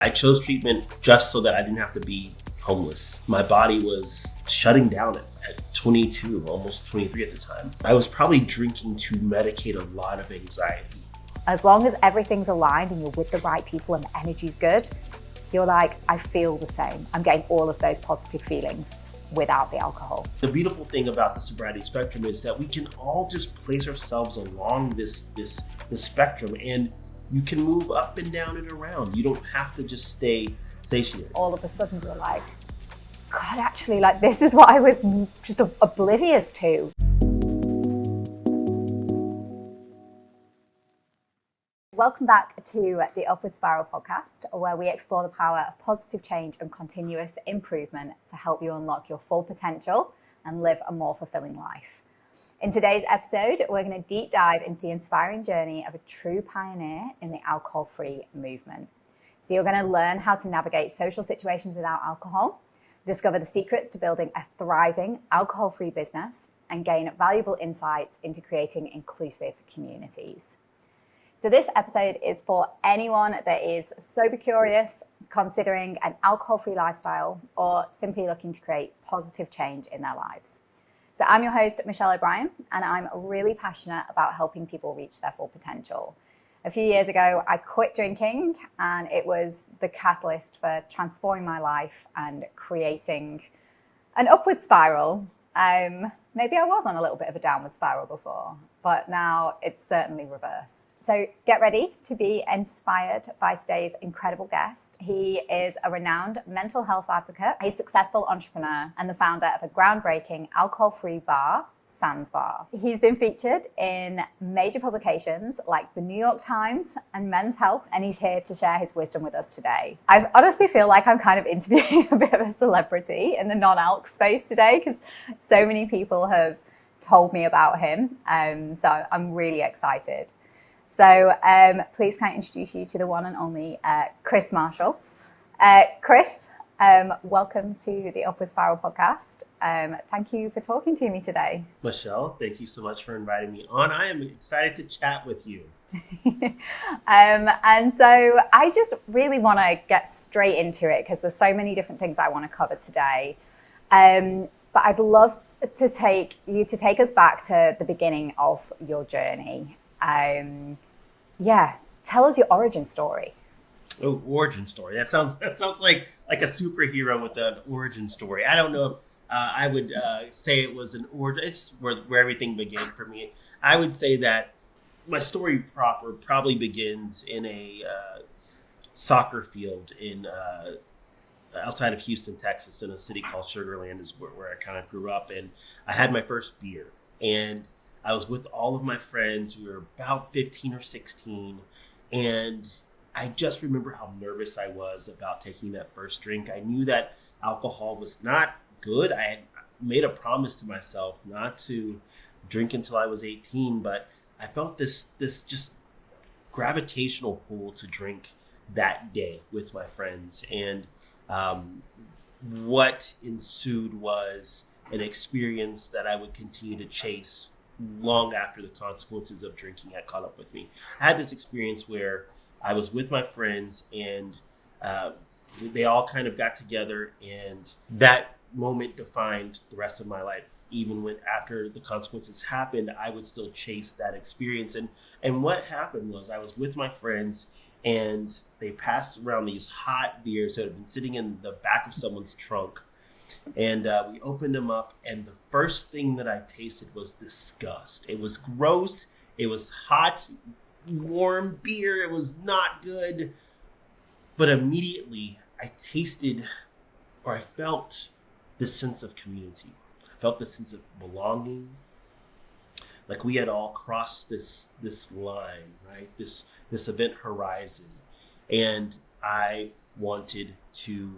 I chose treatment just so that I didn't have to be homeless. My body was shutting down at 22, almost 23 at the time. I was probably drinking to medicate a lot of anxiety. As long as everything's aligned and you're with the right people and the energy's good, you're like, I feel the same. I'm getting all of those positive feelings without the alcohol. The beautiful thing about the sobriety spectrum is that we can all just place ourselves along this spectrum, and you can move up and down and around. You don't have to just stay stationary. All of a sudden you're like, God, actually, like this is what I was just oblivious to. Welcome back to the Upward Spiral podcast, where we explore the power of positive change and continuous improvement to help you unlock your full potential and live a more fulfilling life. In today's episode, we're going to deep dive into the inspiring journey of a true pioneer in the alcohol-free movement. So you're going to learn how to navigate social situations without alcohol, discover the secrets to building a thriving alcohol-free business, and gain valuable insights into creating inclusive communities. So this episode is for anyone that is sober curious, considering an alcohol-free lifestyle, or simply looking to create positive change in their lives. So I'm your host, Michelle O'Brien, and I'm really passionate about helping people reach their full potential. A few years ago, I quit drinking, and it was the catalyst for transforming my life and creating an upward spiral. Maybe I was on a little bit of a downward spiral before, but now it's certainly reversed. So get ready to be inspired by today's incredible guest. He is a renowned mental health advocate, a successful entrepreneur, and the founder of a groundbreaking alcohol-free bar, Sans Bar. He's been featured in major publications like the New York Times and Men's Health, and he's here to share his wisdom with us today. I honestly feel like I'm kind of interviewing a bit of a celebrity in the non-alc space today because so many people have told me about him. So I'm really excited. So please can I introduce you to the one and only Chris Marshall. Chris, welcome to the Upward Spiral podcast. Thank you for talking to me today. Michelle, thank you so much for inviting me on. I am excited to chat with you. And so I just really want to get straight into it because there's so many different things I want to cover today. But I'd love to take us back to the beginning of your journey. Tell us your origin story. Oh, origin story. That sounds like a superhero with an origin story. I don't know if I would say it was an origin. It's where everything began for me. I would say that my story proper probably begins in a soccer field in outside of Houston, Texas, in a city called Sugar Land, is where I kind of grew up. And I had my first beer, and I was with all of my friends. We were about 15 or 16, and I just remember how nervous I was about taking that first drink. I knew that alcohol was not good. I had made a promise to myself not to drink until I was 18, but I felt this just gravitational pull to drink that day with my friends. And what ensued was an experience that I would continue to chase long after the consequences of drinking had caught up with me. I had this experience where I was with my friends, and they all kind of got together, and that moment defined the rest of my life. Even when after the consequences happened, I would still chase that experience. And what happened was I was with my friends, and they passed around these hot beers that had been sitting in the back of someone's trunk. And we opened them up, and the first thing that I tasted was disgust. It was gross. It was hot, warm beer. It was not good. But immediately I tasted, or I felt, this sense of community. I felt this sense of belonging. Like we had all crossed this line, right? This event horizon. And I wanted to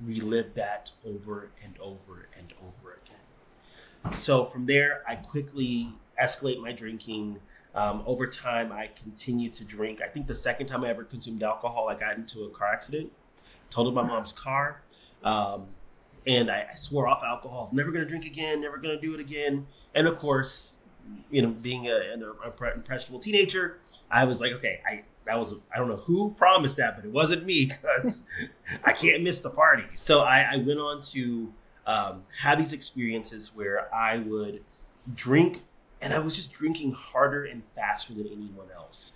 relive that over and over and over again. So from there, I quickly escalate my drinking. Over time, I continued to drink. I think the second time I ever consumed alcohol, I got into a car accident, totaled my mom's car, and I swore off alcohol. Never going to drink again, never going to do it again. And of course, being an impressionable teenager, I was like, okay, I don't know who promised that, but it wasn't me because I can't miss the party. So I went on to have these experiences where I would drink, and I was just drinking harder and faster than anyone else.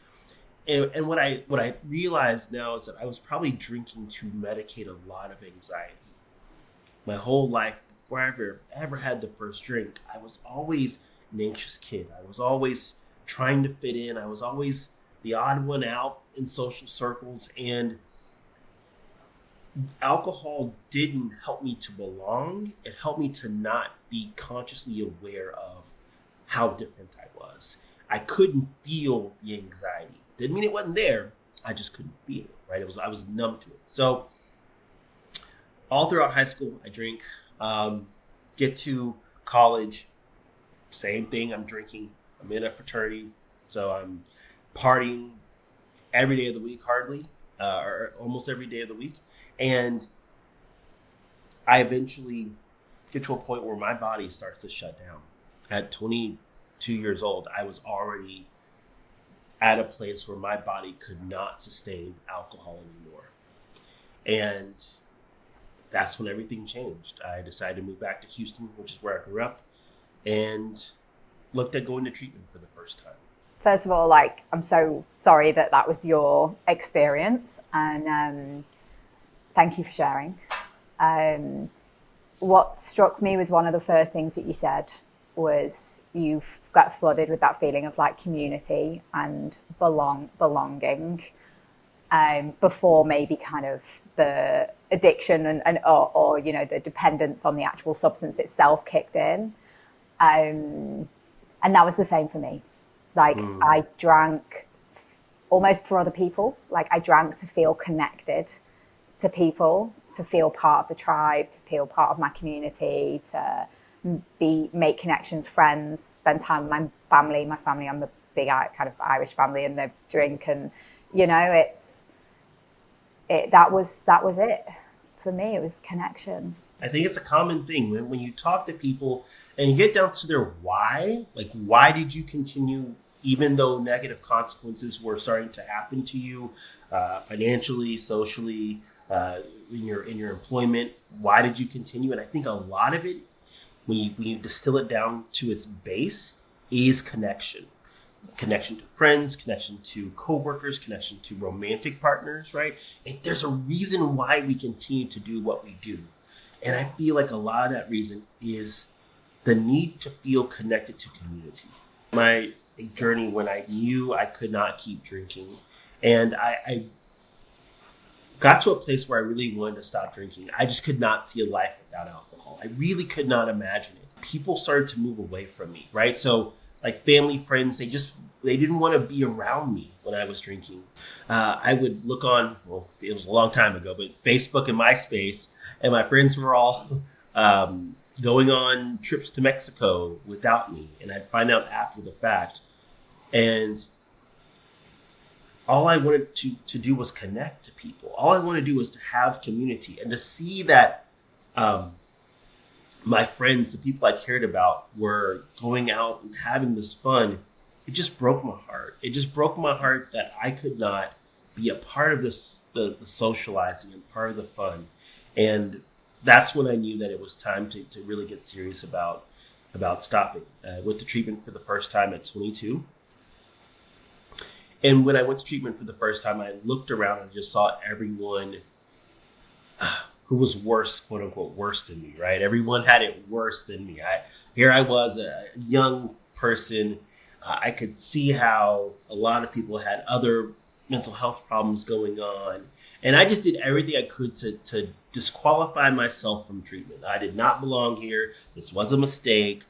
And what I realized now is that I was probably drinking to medicate a lot of anxiety. My whole life, before I ever had the first drink, I was always an anxious kid. I was always trying to fit in. I was always the odd one out in social circles, and alcohol didn't help me to belong. It helped me to not be consciously aware of how different I was. I couldn't feel the anxiety. Didn't mean it wasn't there. I just couldn't feel it, right? I was numb to it. So all throughout high school, I drink. Get to college, same thing. I'm drinking. I'm in a fraternity, so I'm partying every day of the week, hardly, or almost every day of the week. And I eventually get to a point where my body starts to shut down. At 22 years old, I was already at a place where my body could not sustain alcohol anymore. And that's when everything changed. I decided to move back to Houston, which is where I grew up, and looked at going to treatment for the first time. First of all, I'm so sorry that was your experience, and thank you for sharing. What struck me was one of the first things that you said was you got flooded with that feeling of community and belonging, before maybe kind of the addiction or the dependence on the actual substance itself kicked in. And that was the same for me. I drank almost for other people. I drank to feel connected to people, to feel part of the tribe, to feel part of my community, to make connections, friends, spend time with my family. I'm a big kind of Irish family, and they drink, and that was it for me. It was connection. I think it's a common thing when you talk to people and you get down to their why, why did you continue even though negative consequences were starting to happen to you, financially, socially, in your employment? Why did you continue? And I think a lot of it, when you distill it down to its base, is connection. Connection to friends, connection to coworkers, connection to romantic partners, right? There's a reason why we continue to do what we do. And I feel like a lot of that reason is the need to feel connected to community. My journey when I knew I could not keep drinking, and I got to a place where I really wanted to stop drinking. I just could not see a life without alcohol. I really could not imagine it. People started to move away from me, right? So family, friends, they didn't want to be around me when I was drinking. I would look on, well, it was a long time ago, but Facebook and MySpace, and my friends were all going on trips to Mexico without me. And I'd find out after the fact. And all I wanted to do was connect to people. All I wanted to do was to have community, and to see that my friends, the people I cared about, were going out and having this fun. It just broke my heart. It just broke my heart that I could not be a part of this, the socializing and part of the fun. And that's when I knew that it was time to really get serious about stopping. I went to treatment for the first time at 22. And when I went to treatment for the first time, I looked around and just saw everyone who was worse, quote unquote, worse than me, right? Everyone had it worse than me. Here I was, a young person. I could see how a lot of people had other mental health problems going on. And I just did everything I could to disqualify myself from treatment. I did not belong here. This was a mistake.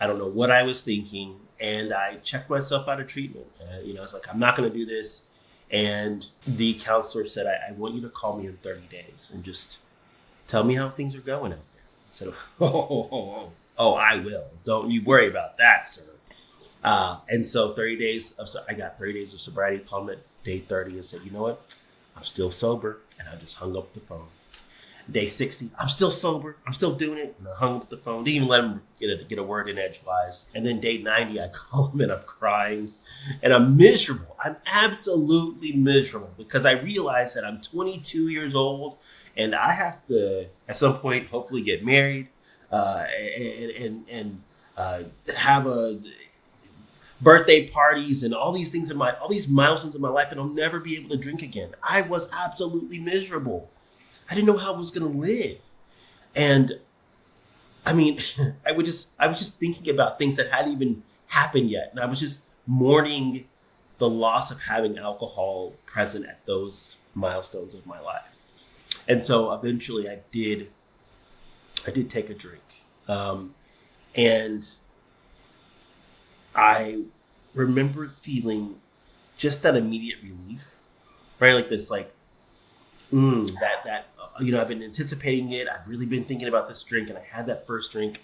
I don't know what I was thinking. And I checked myself out of treatment. I was like, I'm not going to do this. And the counselor said, I want you to call me in 30 days and just tell me how things are going out there. I said, oh, I will. Don't you worry about that, sir. And so I got 30 days of sobriety, called me at day 30 and said, you know what? I'm still sober. And I just hung up the phone. Day 60, I'm still sober. I'm still doing it. And I hung up the phone. Didn't even let him get a word in edgewise. And then day 90, I call him and I'm crying. And I'm miserable. I'm absolutely miserable because I realize that I'm 22 years old and I have to, at some point, hopefully get married and have a birthday parties and all these things all these milestones in my life, and I'll never be able to drink again. I was absolutely miserable. I didn't know how I was going to live. And I mean, I was just thinking about things that hadn't even happened yet. And I was just mourning the loss of having alcohol present at those milestones of my life. And so eventually I did take a drink. And I remember feeling just that immediate relief, right? Like this, like, I've been anticipating it. I've really been thinking about this drink, and I had that first drink.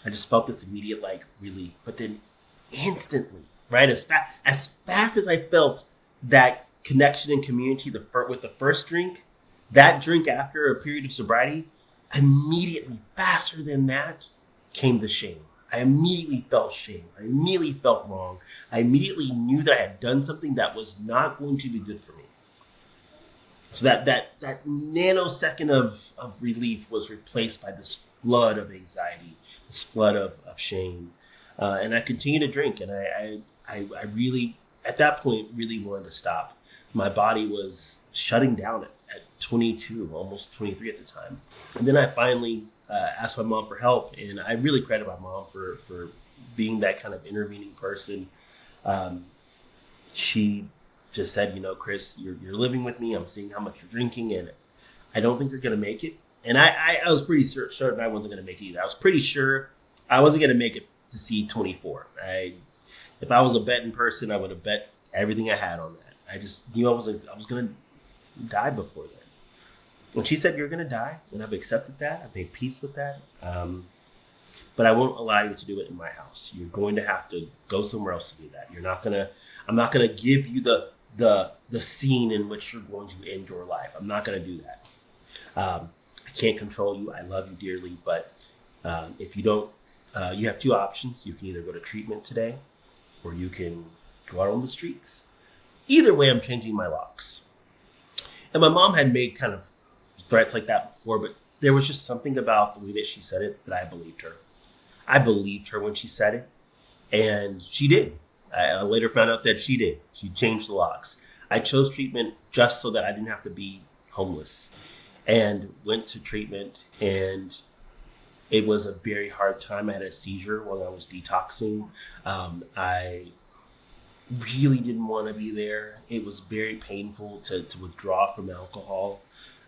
I just felt this immediate like relief, but then instantly, right, as fast as I felt that connection and community with the first drink, that drink after a period of sobriety, immediately, faster than that, came the shame. I immediately felt shame. I immediately felt wrong. I immediately knew that I had done something that was not going to be good for me. So that nanosecond of relief was replaced by this flood of anxiety, this flood of shame. And I continued to drink. And I really, at that point, really wanted to stop. My body was shutting down at 22, almost 23 at the time. And then I finally asked my mom for help. And I really credit my mom for being that kind of intervening person. She just said, Chris, you're living with me. I'm seeing how much you're drinking, and I don't think you're going to make it. And I was pretty certain I wasn't going to make it either. I was pretty sure I wasn't going to make it to see 24. If I was a betting person, I would have bet everything I had on that. I just knew I was going to die before then. When she said, you're going to die, and I've accepted that, I've made peace with that. But I won't allow you to do it in my house. You're going to have to go somewhere else to do that. I'm not going to give you the scene in which you're going to end your life. I'm not going to do that. I can't control you. I love you dearly. But if you don't, you have two options. You can either go to treatment today, or you can go out on the streets. Either way, I'm changing my locks. And my mom had made kind of threats like that before, but there was just something about the way that she said it that I believed her. I believed her when she said it, and she did. I later found out that she did. She changed the locks. I chose treatment just so that I didn't have to be homeless, and went to treatment, and it was a very hard time. I had a seizure while I was detoxing. I really didn't want to be there. It was very painful to withdraw from alcohol.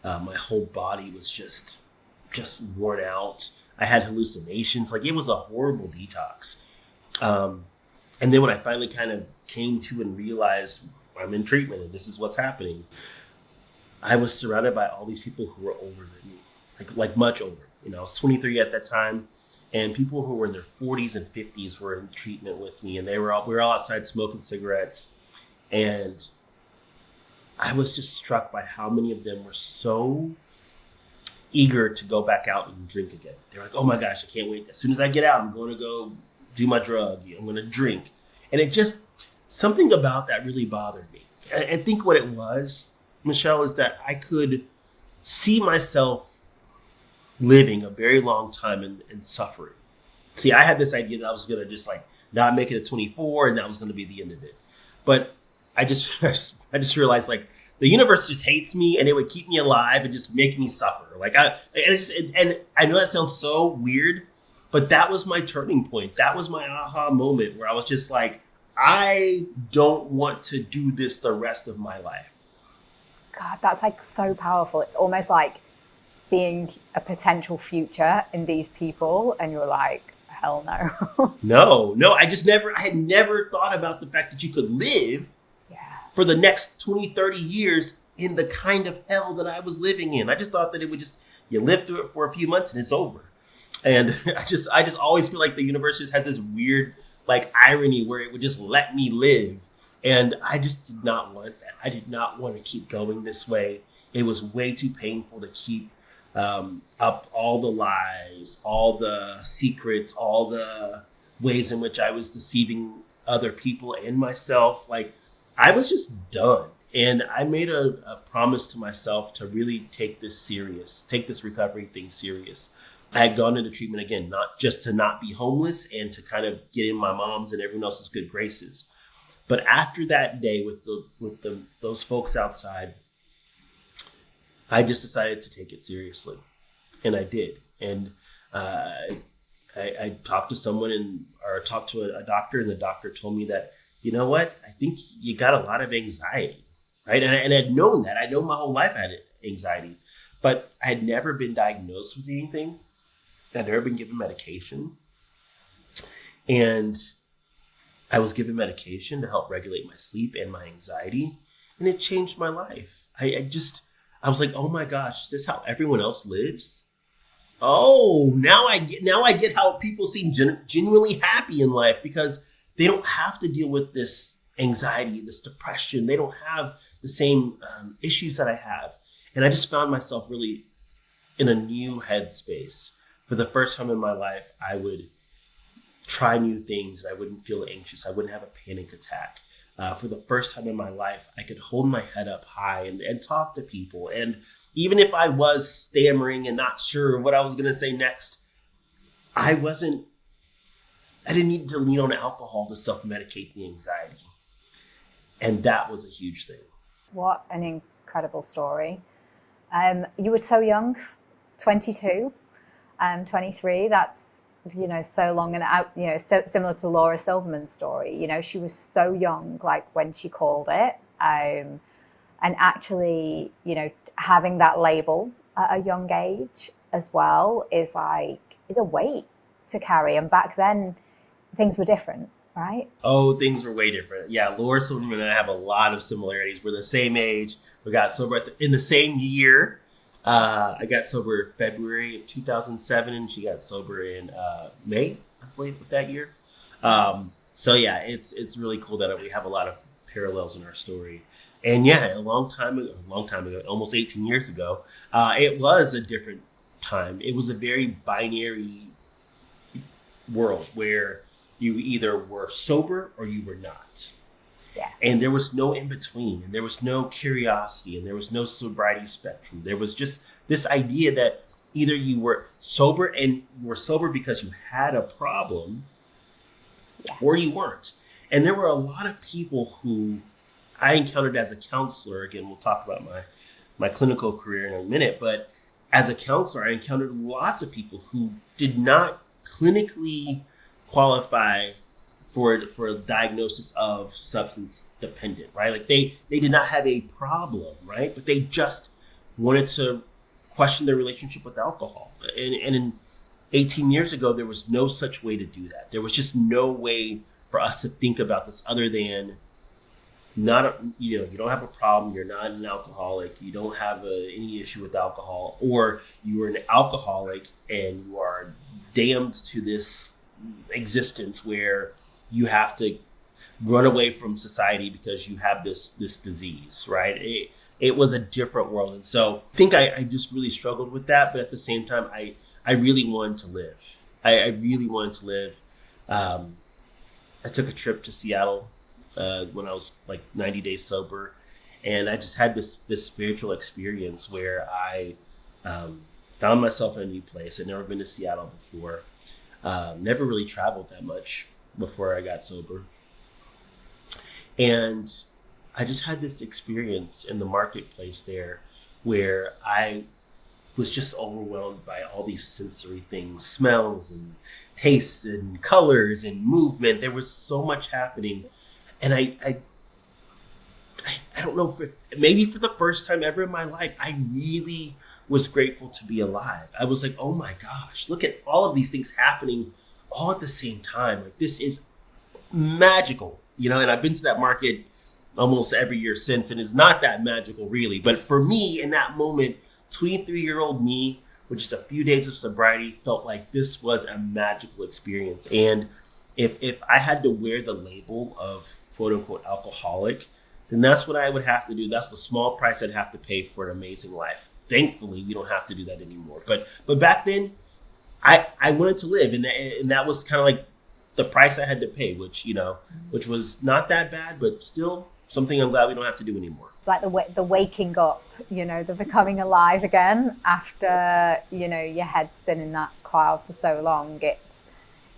My whole body was just worn out. I had hallucinations. Like, it was a horrible detox. And then when I finally kind of came to and realized I'm in treatment and this is what's happening, I was surrounded by all these people who were older than me, like much older. I was 23 at that time, and people who were in their 40s and 50s were in treatment with me, and we were all outside smoking cigarettes. And I was just struck by how many of them were so eager to go back out and drink again. They're like, oh my gosh, I can't wait. As soon as I get out, I'm going to go do my drug. I'm going to drink. And it just, something about that really bothered me. I think what it was, Michelle, is that I could see myself living a very long time and suffering. See, I had this idea that I was going to just like not make it to 24 and that was going to be the end of it. But I just realized, like, the universe just hates me, and it would keep me alive and just make me suffer. And I know that sounds so weird, but that was my turning point. That was my aha moment where I was just like, I don't want to do this the rest of my life. God, that's like so powerful. It's almost like seeing a potential future in these people, and you're like, hell no. No, I had never thought about the fact that you could live for the next 20, 30 years in the kind of hell that I was living in. I just thought that it would you live through it for a few months and it's over. And I just always feel like the universe just has this weird, like, irony where it would just let me live. And I just did not want that. I did not want to keep going this way. It was way too painful to keep up all the lies, all the secrets, all the ways in which I was deceiving other people and myself. Like, I was just done. And I made a promise to myself to really take this serious, take this recovery thing serious. I had gone into treatment again, not just to not be homeless and to kind of get in my mom's and everyone else's good graces. But after that day with those folks outside, I just decided to take it seriously, and I did. And I talked to someone or talked to a doctor, and the doctor told me that, you know what, I think you got a lot of anxiety, right? And I'd known that. I know my whole life I had anxiety, but I had never been diagnosed with anything. I'd never been given medication, and I was given medication to help regulate my sleep and my anxiety, and it changed my life. I was like, oh my gosh, is this how everyone else lives? Oh, now I get how people seem genuinely happy in life, because they don't have to deal with this anxiety, this depression. They don't have the same issues that I have. And I just found myself really in a new headspace. For the first time in my life, I would try new things and I wouldn't feel anxious. I wouldn't have a panic attack. For the first time in my life, I could hold my head up high and talk to people. And even if I was stammering and not sure what I was going to say next, I didn't need to lean on alcohol to self-medicate the anxiety. And that was a huge thing. What an incredible story. You were so young, 22, 23. That's, so long, and so similar to Laura Silverman's story. She was so young, like when she called it, and actually, having that label at a young age as well is a weight to carry. And back then, things were different, right? Oh, things were way different. Yeah, Laura Silverman and I have a lot of similarities. We're the same age. We got sober in the same year. I got sober February of 2007, and she got sober in May, I believe, of that year. So yeah, it's really cool that we have a lot of parallels in our story. And yeah, a long time ago, almost 18 years ago, it was a different time. It was a very binary world where you either were sober or you were not. Yeah. And there was no in between, and there was no curiosity, and there was no sobriety spectrum. There was just this idea that either you were sober and you were sober because you had a problem, or you weren't. And there were a lot of people who I encountered as a counselor. Again, we'll talk about my clinical career in a minute, but as a counselor, I encountered lots of people who did not clinically qualify for a diagnosis of substance dependent, right? Like they did not have a problem, right? But they just wanted to question their relationship with alcohol. And in 18 years ago, there was no such way to do that. There was just no way for us to think about this other than you don't have a problem. You're not an alcoholic. You don't have any issue with alcohol, or you are an alcoholic and you are damned to this existence where you have to run away from society because you have this disease, right? It was a different world. And so I think I just really struggled with that. But at the same time, I really wanted to live. I really wanted to live. I took a trip to Seattle when I was like 90 days sober. And I just had this spiritual experience where I found myself in a new place. I'd never been to Seattle before. Never really traveled that much before I got sober. And I just had this experience in the marketplace there where I was just overwhelmed by all these sensory things, smells and tastes and colors and movement. There was so much happening. And I don't know, maybe for the first time ever in my life, I really was grateful to be alive. I was like, oh my gosh, look at all of these things happening all at the same time. Like, this is magical, and I've been to that market almost every year since, and it's not that magical really. But for me, in that moment, 23-year-old me with just a few days of sobriety felt like this was a magical experience. And if I had to wear the label of quote unquote alcoholic, then that's what I would have to do. That's the small price I'd have to pay for an amazing life. thankfully we don't have to do that anymore. But back then, I wanted to live, and that was kind of like the price I had to pay, which was not that bad, but still something I'm glad we don't have to do anymore. It's like the waking up, the becoming alive again after, your head's been in that cloud for so long.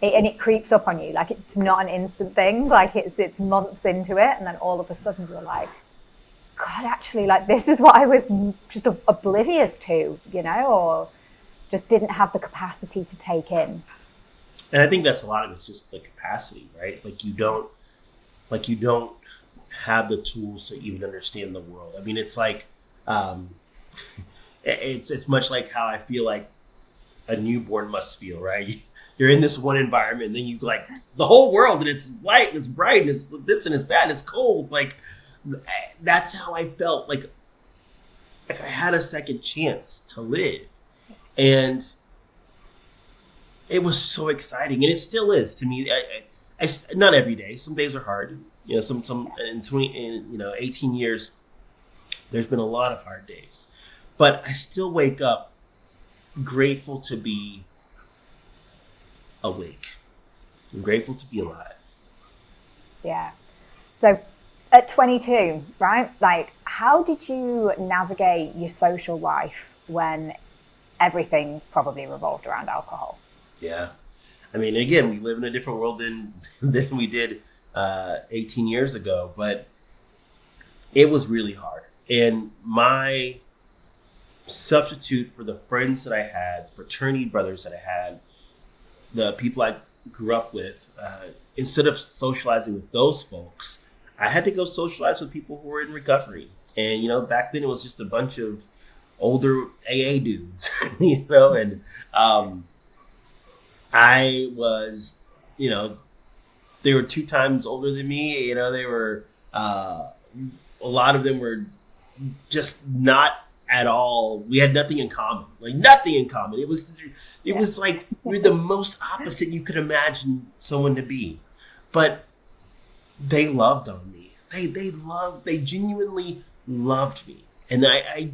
And it creeps up on you. Like, it's not an instant thing. Like, it's months into it, and then all of a sudden you're like, God, actually, like, this is what I was just oblivious to, or just didn't have the capacity to take in. And I think that's a lot of it's just the capacity, right? Like you don't have the tools to even understand the world. I mean, it's like, it's much like how I feel like a newborn must feel, right? You're in this one environment, and then you like the whole world, and it's light and it's bright and it's this and it's that and it's cold. Like, that's how I felt. Like I had a second chance to live, and it was so exciting, and it still is to me. I not every day. Some days are hard. Some in 18 years, there's been a lot of hard days, but I still wake up grateful to be awake. I'm grateful to be alive. Yeah. So at 22, right? Like, how did you navigate your social life when everything probably revolved around alcohol? Yeah. I mean, again, we live in a different world than we did 18 years ago, but it was really hard. And my substitute for the friends that I had, fraternity brothers that I had, the people I grew up with, instead of socializing with those folks, I had to go socialize with people who were in recovery. And, back then it was just a bunch of older AA dudes, and I was, they were 2 times older than me. They were, a lot of them were just not at all. We had nothing in common, like nothing in common. It was like we're the most opposite you could imagine someone to be, but they loved on me. They genuinely loved me. And I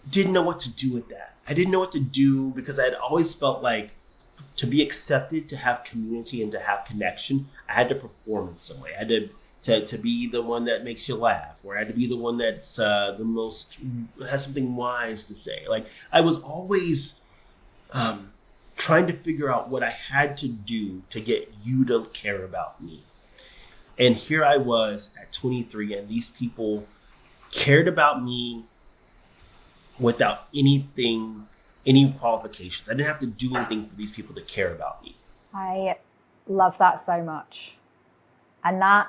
didn't know what to do with that. I didn't know what to do because I had always felt like to be accepted, to have community and to have connection, I had to perform in some way. I had to be the one that makes you laugh, or I had to be the one that's the most has something wise to say. Like, I was always trying to figure out what I had to do to get you to care about me. And here I was at 23, and these people cared about me without any qualifications. I didn't have to do anything for these people to care about me. I love that so much. And that,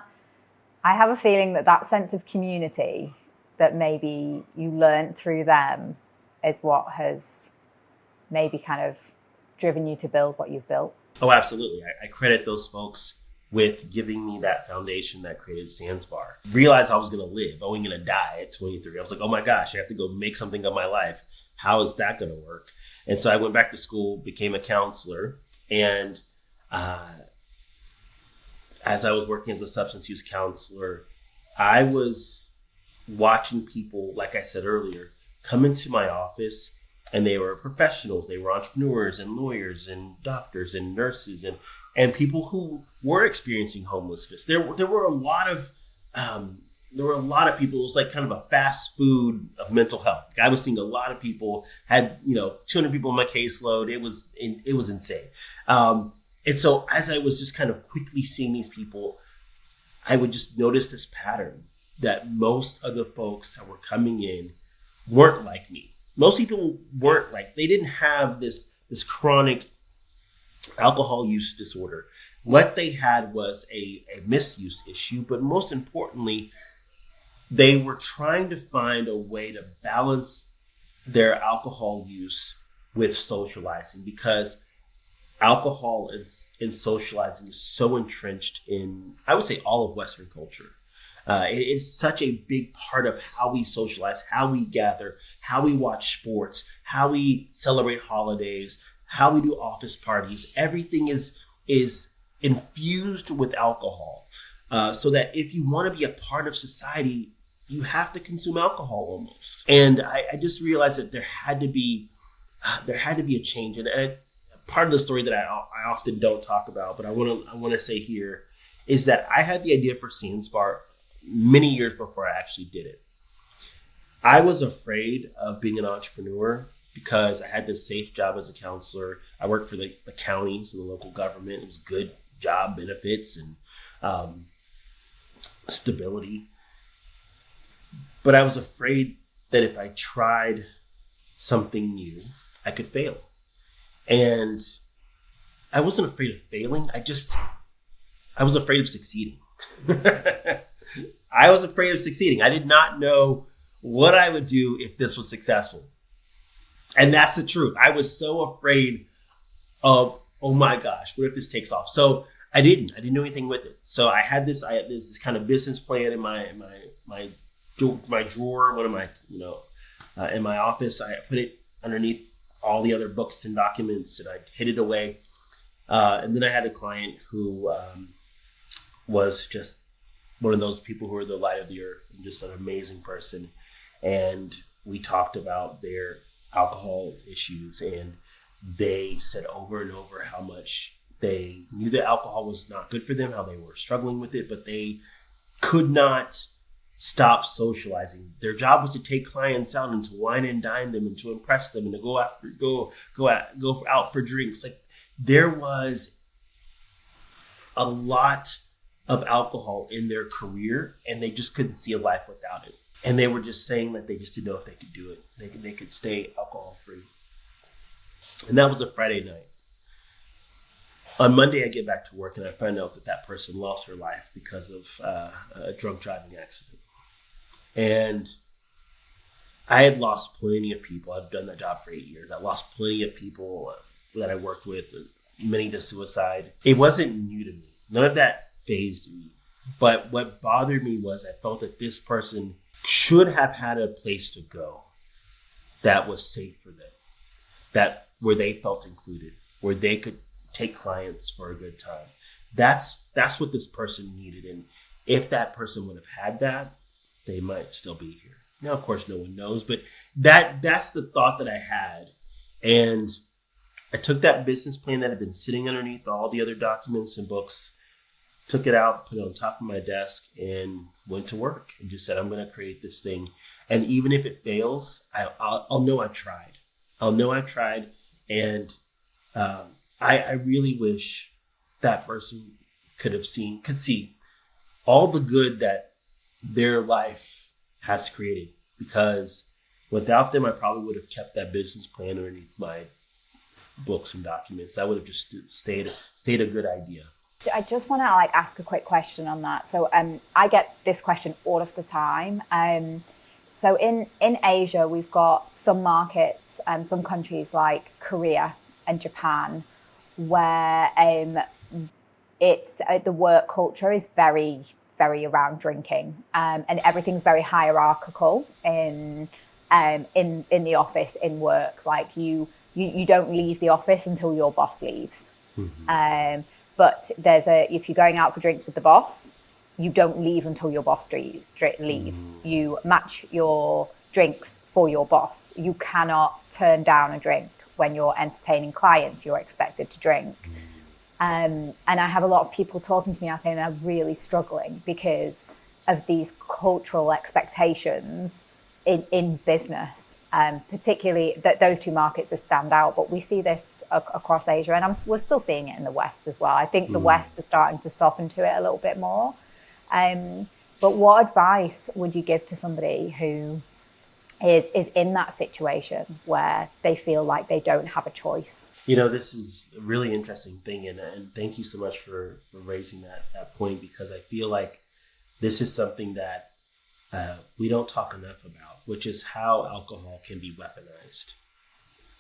I have a feeling that sense of community that maybe you learned through them is what has maybe kind of driven you to build what you've built. Oh, absolutely. I credit those folks with giving me that foundation that created Sandsbar. Realized I was going to live. I wasn't going to die at 23. I was like, oh my gosh, I have to go make something of my life. How is that going to work? And so I went back to school, became a counselor. And as I was working as a substance use counselor, I was watching people, like I said earlier, come into my office, and they were professionals. They were entrepreneurs and lawyers and doctors and nurses and people who were experiencing homelessness. There were a lot of people. It was like kind of a fast food of mental health. Like, I was seeing a lot of people, had 200 people in my caseload. It was insane. And so as I was just kind of quickly seeing these people, I would just notice this pattern that most of the folks that were coming in weren't like me. Most people weren't they didn't have this chronic alcohol use disorder. What they had was a misuse issue, but most importantly, they were trying to find a way to balance their alcohol use with socializing, because alcohol and socializing is so entrenched in, I would say, all of Western culture. It's such a big part of how we socialize, how we gather, how we watch sports, how we celebrate holidays, how we do office parties. Everything is infused with alcohol, so that if you want to be a part of society, you have to consume alcohol almost. And I just realized that there had to be a change. And part of the story that I often don't talk about, but I want to say here is that I had the idea for Sandspar many years before I actually did it. I was afraid of being an entrepreneur because I had this safe job as a counselor. I worked for the county, so the local government. It was good job benefits and stability. But I was afraid that if I tried something new, I could fail. And I wasn't afraid of failing. I was afraid of succeeding. I was afraid of succeeding. I did not know what I would do if this was successful. And that's the truth. I was so afraid of, oh my gosh, what if this takes off? So I didn't do anything with it. So I had this kind of business plan in my drawer, one of my, in my office. I put it underneath all the other books and documents, and I hid it away. And then I had a client who was just one of those people who are the light of the earth and just an amazing person. And we talked about their alcohol issues, and they said over and over how much they knew that alcohol was not good for them, how they were struggling with it, but they could not stop socializing. Their job was to take clients out and to wine and dine them and to impress them and to go out for drinks. Like, there was a lot of alcohol in their career, and they just couldn't see a life without it. And they were just saying that they just didn't know if they could do it. They could stay alcohol free. And that was a Friday night. On Monday, I get back to work and I find out that person lost her life because of a drunk driving accident. And I had lost plenty of people. I've done that job for 8 years. I lost plenty of people that I worked with, many to suicide. It wasn't new to me. None of that fazed me. But what bothered me was I felt that this person should have had a place to go that was safe for them, where they felt included, where they could take clients for a good time. That's what this person needed. And if that person would have had that, they might still be here. Now, of course, no one knows, but that's the thought that I had. And I took that business plan that had been sitting underneath all the other documents and books, took it out, put it on top of my desk, and went to work and just said, I'm going to create this thing. And even if it fails, I'll know I've tried. I'll know I've tried. And I really wish that person could see all the good that their life has created, because without them, I probably would have kept that business plan underneath my books and documents. I would have just stayed a good idea. I just want to ask a quick question on that. So I get this question all of the time. So in Asia, we've got some markets and some countries like Korea and Japan where it's the work culture is very, very around drinking, and everything's very hierarchical in the office, in work. Like you don't leave the office until your boss leaves. Mm-hmm. But if you're going out for drinks with the boss, you don't leave until your boss leaves. You match your drinks for your boss. You cannot turn down a drink when you're entertaining clients. You're expected to drink. And I have a lot of people talking to me now saying they're really struggling because of these cultural expectations in business. Particularly those two markets that stand out, but we see this across Asia, and we're still seeing it in the West as well. I think the West is starting to soften to it a little bit more. But what advice would you give to somebody who is in that situation where they feel like they don't have a choice? This is a really interesting thing, and thank you so much for raising that point, because I feel like this is something that we don't talk enough about, which is how alcohol can be weaponized.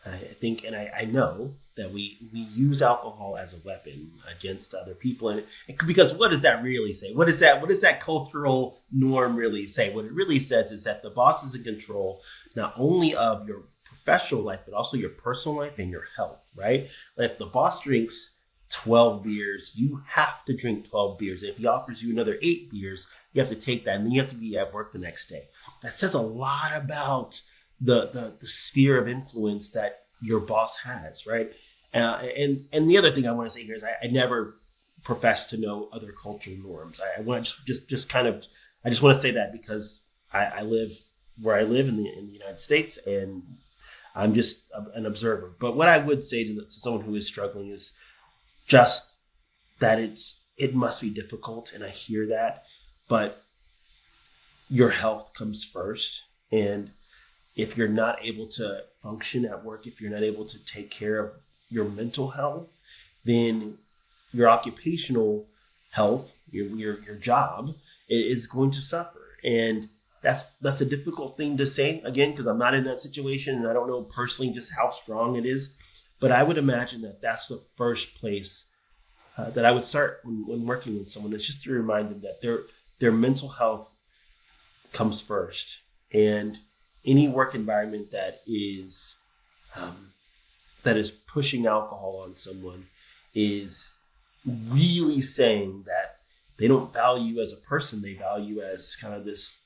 I think, and I know that we use alcohol as a weapon against other people, and because what does that really say? What does that cultural norm really say? What it really says is that the boss is in control not only of your professional life, but also your personal life and your health, right? If the boss drinks, 12 beers, you have to drink 12 beers. If he offers you another 8 beers, you have to take that, and then you have to be at work the next day. That says a lot about the sphere of influence that your boss has, right? And the other thing I want to say here is I never profess to know other cultural norms. I want to just kind of, I just want to say that because I live where I live in the United States, and I'm just an observer. But what I would say to someone who is struggling is just that it must be difficult, and I hear that, but your health comes first. And if you're not able to function at work, if you're not able to take care of your mental health, then your occupational health, your job is going to suffer. And that's a difficult thing to say, again, because I'm not in that situation and I don't know personally just how strong it is. But I would imagine that that's the first place that I would start when working with someone. It's just to remind them that their mental health comes first. And any work environment that is pushing alcohol on someone is really saying that they don't value you as a person. They value as kind of this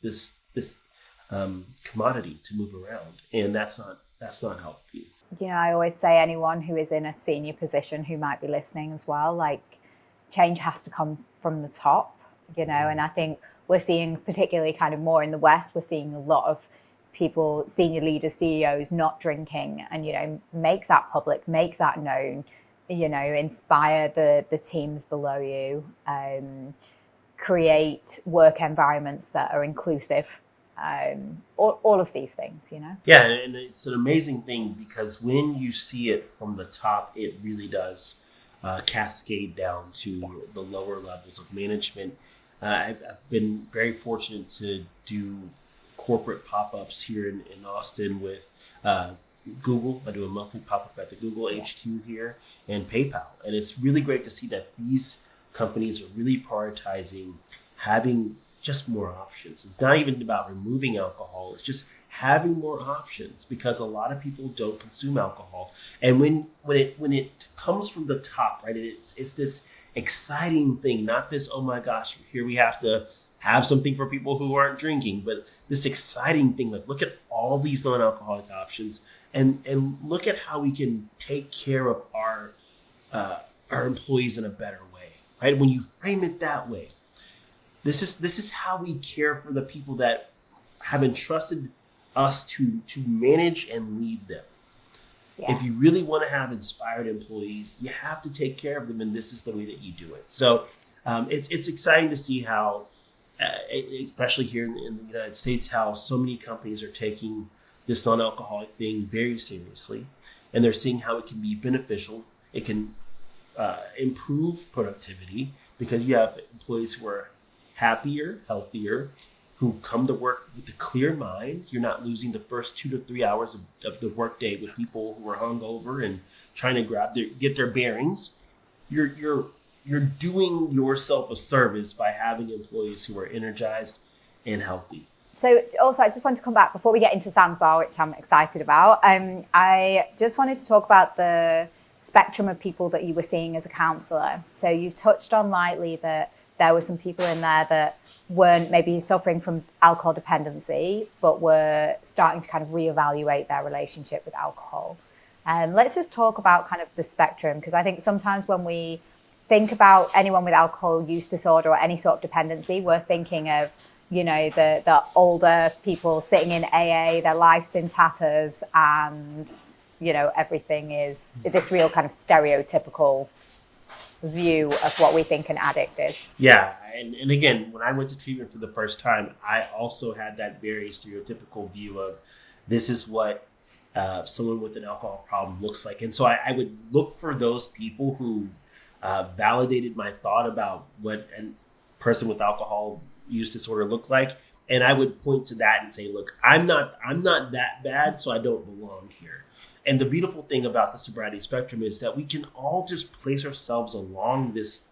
commodity to move around, and that's not healthy. You know, I always say anyone who is in a senior position who might be listening as well, like, change has to come from the top, you know, and I think we're seeing, particularly kind of more in the West, we're seeing a lot of people, senior leaders, CEOs, not drinking, and, you know, make that public, make that known, you know, inspire the teams below you, create work environments that are inclusive, all of these things, you know. Yeah, and it's an amazing thing because when you see it from the top, it really does cascade down to the lower levels of management. I've been very fortunate to do corporate pop-ups here in Austin with Google. I do a monthly pop-up at the Google HQ here, and PayPal. And it's really great to see that these companies are really prioritizing having just more options. It's not even about removing alcohol. It's just having more options, because a lot of people don't consume alcohol. And when it comes from the top, right, it's this exciting thing, not this, oh my gosh, here we have to have something for people who aren't drinking, but this exciting thing, like, look at all these non-alcoholic options, and look at how we can take care of our employees in a better way, right? When you frame it that way, this is how we care for the people that have entrusted us to manage and lead them. Yeah. If you really want to have inspired employees, you have to take care of them, and this is the way that you do it. So it's exciting to see how, especially here in the United States, how so many companies are taking this non-alcoholic thing very seriously, and they're seeing how it can be beneficial. It can improve productivity because you have employees who are happier, healthier, who come to work with a clear mind. You're not losing the first 2 to 3 hours of the workday with people who are hungover and trying to get their bearings. You're doing yourself a service by having employees who are energized and healthy. So also, I just want to come back before we get into Zanzibar, which I'm excited about. I just wanted to talk about the spectrum of people that you were seeing as a counsellor. So you've touched on lightly that there were some people in there that weren't maybe suffering from alcohol dependency, but were starting to kind of reevaluate their relationship with alcohol. Let's just talk about kind of the spectrum, because I think sometimes when we think about anyone with alcohol use disorder or any sort of dependency, we're thinking of, you know, the older people sitting in AA, their life's in tatters, and, you know, everything is this real kind of stereotypical view of what we think an addict is. Yeah, and again, when I went to treatment for the first time, I also had that very stereotypical view of this is what someone with an alcohol problem looks like. And so I would look for those people who validated my thought about what a person with alcohol use disorder looked like, and I would point to that and say, look, I'm not that bad, so I don't belong here. And the beautiful thing about the sobriety spectrum is that we can all just place ourselves along this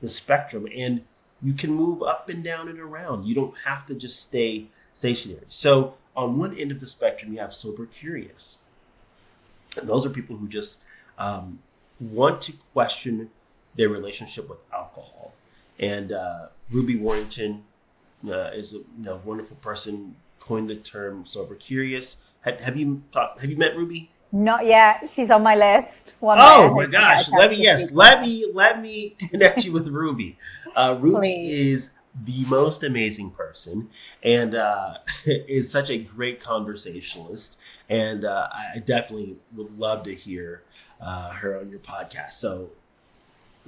spectrum, and you can move up and down and around. You don't have to just stay stationary. So on one end of the spectrum, you have sober curious. And those are people who just want to question their relationship with alcohol. And Ruby Warrington is a wonderful person, coined the term sober curious. Have you met Ruby? Not yet. She's on my list. Oh my gosh! Let me connect you with Ruby. Ruby Please. is the most amazing person, and is such a great conversationalist. And I definitely would love to hear her on your podcast. So,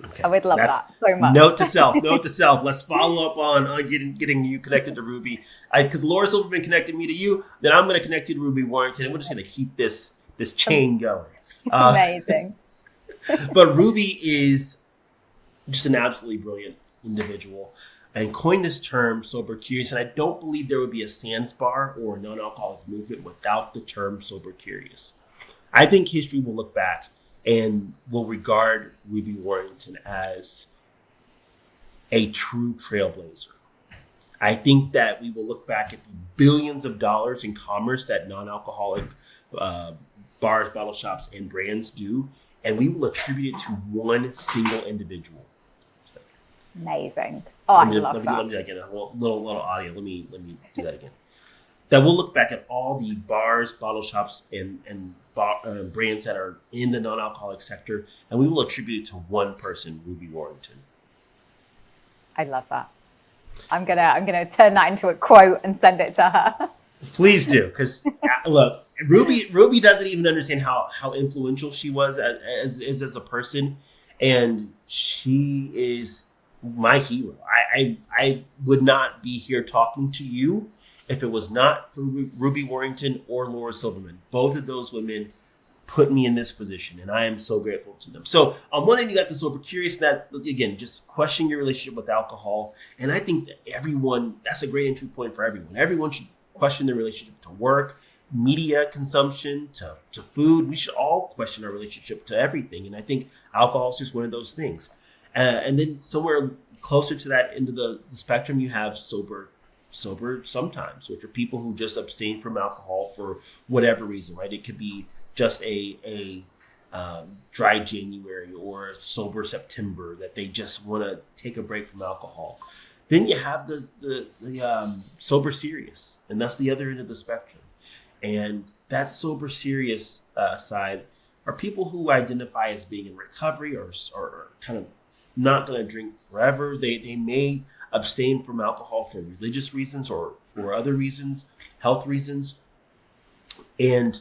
okay, I would love that so much. Note to self. Let's follow up on getting you connected to Ruby. Because Laura Silverman connected me to you, then I'm going to connect you to Ruby Warrington, and we're just going to keep this chain going. Amazing. But Ruby is just an absolutely brilliant individual and coined this term sober curious. And I don't believe there would be a Sans bar or a non-alcoholic movement without the term sober curious. I think history will look back and will regard Ruby Warrington as a true trailblazer. I think that we will look back at the billions of dollars in commerce that non-alcoholic bars, bottle shops, and brands do, and we will attribute it to one single individual. Amazing. Oh, I love that. Let me do that again. A little audio. Let me do that again. That we'll look back at all the bars, bottle shops, and brands that are in the non-alcoholic sector, and we will attribute it to one person, Ruby Warrington. I love that. I'm gonna turn that into a quote and send it to her. Please do, because look, Ruby doesn't even understand how influential she was as a person, and she is my hero. I would not be here talking to you if it was not for Ruby Warrington or Laura Silverman. Both of those women put me in this position, and I am so grateful to them. So on one end, you got the sober curious, that again, just questioning your relationship with alcohol. And I think that that's a great entry point for everyone. Everyone should question their relationship to work, media consumption, to food. We should all question our relationship to everything. And I think alcohol is just one of those things. And then somewhere closer to that end of the spectrum, you have sober sometimes, which are people who just abstain from alcohol for whatever reason, right? It could be just a dry January or a sober September, that they just want to take a break from alcohol. Then you have the sober serious, and that's the other end of the spectrum. And that sober serious side are people who identify as being in recovery or kind of not going to drink forever. They may abstain from alcohol for religious reasons or for other reasons, health reasons. And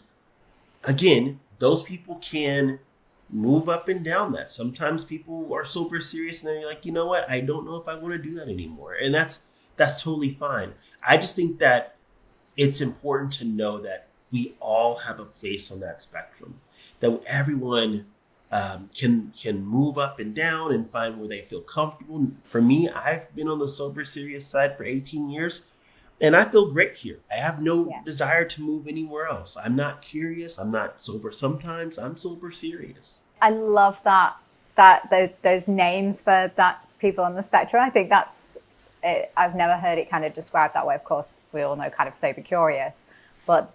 again, those people can move up and down that. Sometimes people are sober serious and they're like, you know what? I don't know if I want to do that anymore. And that's totally fine. I just think that it's important to know that we all have a place on that spectrum, that everyone can move up and down and find where they feel comfortable. For me, I've been on the sober serious side for 18 years, and I feel great here. I have no desire to move anywhere else. I'm not curious. I'm not sober sometimes. I'm sober serious. I love those names for that people on the spectrum. I think that's it. I've never heard it kind of described that way. Of course, we all know kind of sober curious, but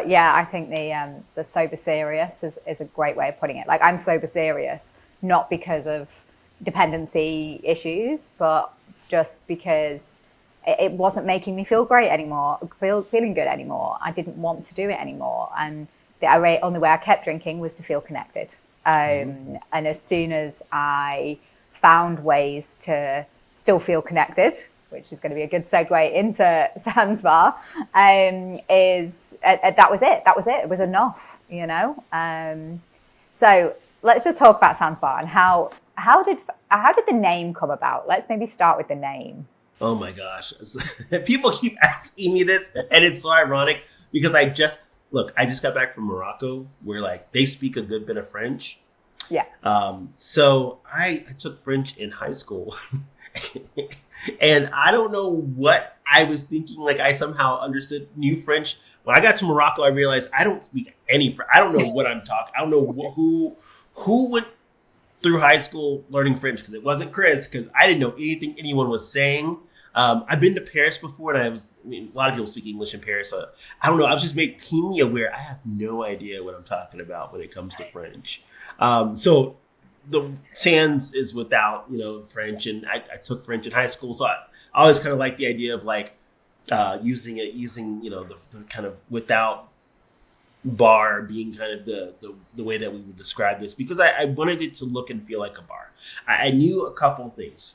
yeah, I think the sober serious is a great way of putting it. Like, I'm sober serious, not because of dependency issues, but just because it wasn't making me feel great anymore, feeling good anymore. I didn't want to do it anymore. And the only way I kept drinking was to feel connected. And as soon as I found ways to still feel connected, which is going to be a good segue into Sans Bar, that was it. That was it. It was enough, you know? So let's just talk about Sans Bar and how did the name come about? Let's maybe start with the name. Oh my gosh. People keep asking me this, and it's so ironic because I just got back from Morocco, where like they speak a good bit of French. Yeah. So I took French in high school. And I don't know what I was thinking. Like, I somehow knew French. When I got to Morocco, I realized I don't speak any French. I don't know what I'm talking. I don't know who went through high school learning French, because it wasn't Chris, because I didn't know anything anyone was saying. I've been to Paris before, and a lot of people speak English in Paris. I don't know. I was just made keenly aware. I have no idea what I'm talking about when it comes to French. So the Sands is without, French, and I took French in high school, so I always kind of like the idea of like using the kind of without bar being kind of the way that we would describe this, because I wanted it to look and feel like a bar. I knew a couple things.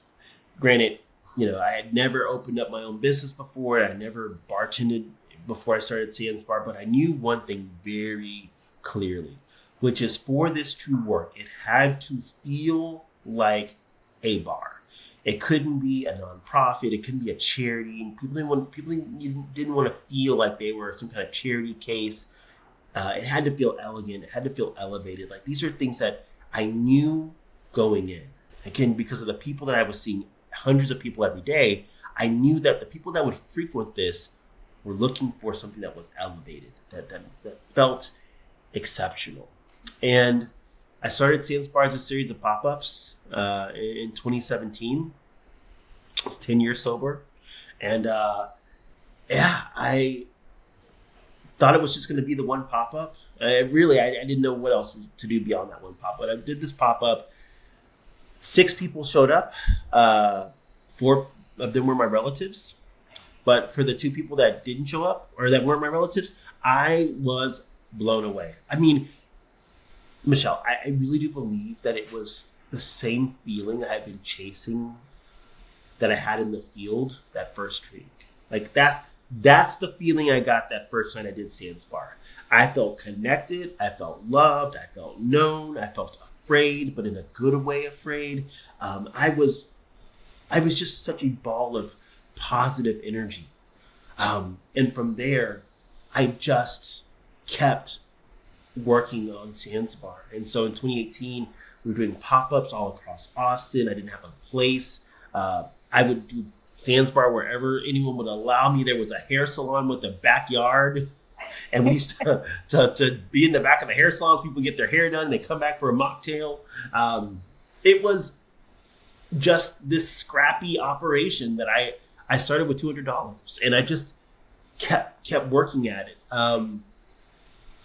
Granted, I had never opened up my own business before. I never bartended before I started Sands Bar, but I knew one thing very clearly, which is for this to work, it had to feel like a bar. It couldn't be a nonprofit. It couldn't be a charity. People didn't want to feel like they were some kind of charity case. It had to feel elegant. It had to feel elevated. Like, these are things that I knew going in. Again, because of the people that I was seeing, hundreds of people every day, I knew that the people that would frequent this were looking for something that was elevated, that felt exceptional. And I started Sands Bar as a series of pop-ups in 2017. I was 10 years sober. And I thought it was just going to be the one pop-up. I didn't know what else to do beyond that one pop-up. I did this pop-up. 6 people showed up. 4 of them were my relatives. But for the 2 people that didn't show up or that weren't my relatives, I was blown away. I mean, Michelle, I really do believe that it was the same feeling I had been chasing that I had in the field that first drink. Like, that's the feeling I got that first night I did Sands Bar. I felt connected. I felt loved. I felt known. I felt afraid, but in a good way afraid. I was just such a ball of positive energy. And from there, I just kept working on Sands Bar. And so in 2018, we were doing pop-ups all across Austin. I didn't have a place. I would do Sands Bar wherever anyone would allow me. There was a hair salon with a backyard. And we used to be in the back of the hair salon. People get their hair done. They come back for a mocktail. It was just this scrappy operation that I started with $200, and I just kept working at it.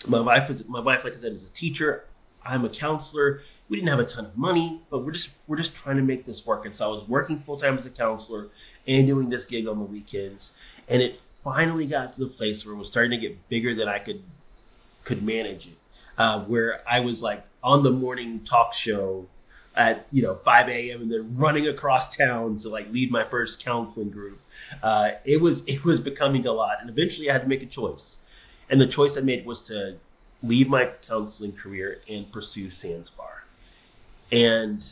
My wife, like I said, is a teacher. I'm a counselor. We didn't have a ton of money, but we're just trying to make this work. And so I was working full time as a counselor and doing this gig on the weekends. And it finally got to the place where it was starting to get bigger than I could manage it. Where I was like on the morning talk show at 5 a.m. and then running across town to like lead my first counseling group. It was becoming a lot, and eventually I had to make a choice. And the choice I made was to leave my counseling career and pursue Sands Bar. And